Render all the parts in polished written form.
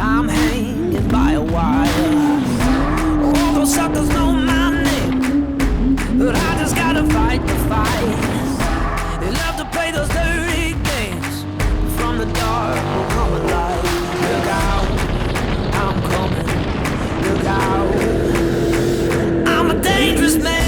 I'm hanging by a wire. All those suckers know my name, but I just gotta fight the fight. They love to play those dirty games. From the dark will come a light. Look out, I'm coming. Look out, I'm a dangerous man.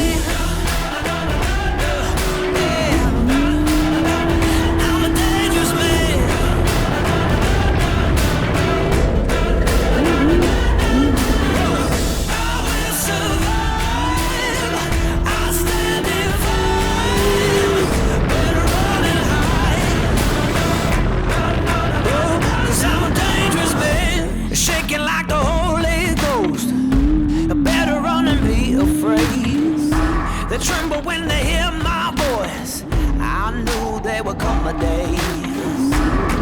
They tremble when they hear my voice. I knew there would come a day.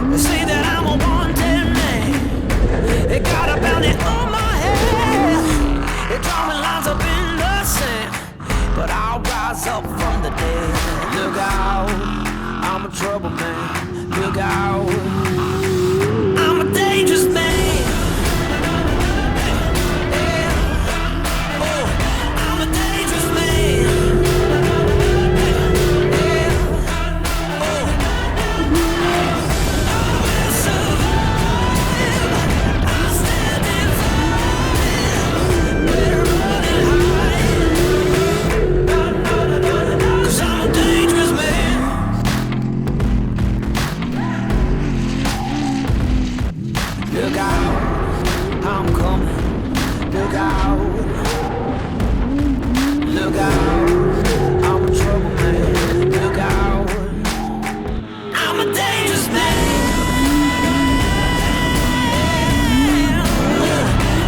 They say that I'm a wanted man. They got a bounty on my head. They're drawing lines up in the sand, but I'll rise up from the dead. Look out, I'm a trouble man. Look out, I'm a dangerous man. Look out, I'm coming. Look out, look out, I'm a trouble man. Look out, I'm a dangerous man.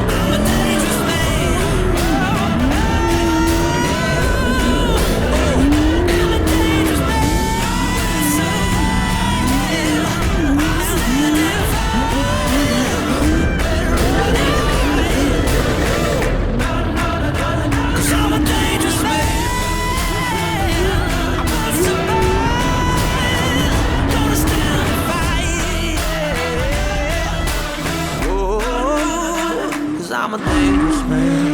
I'm a dangerous man. I'm a dangerous man. I'm a dangerous man.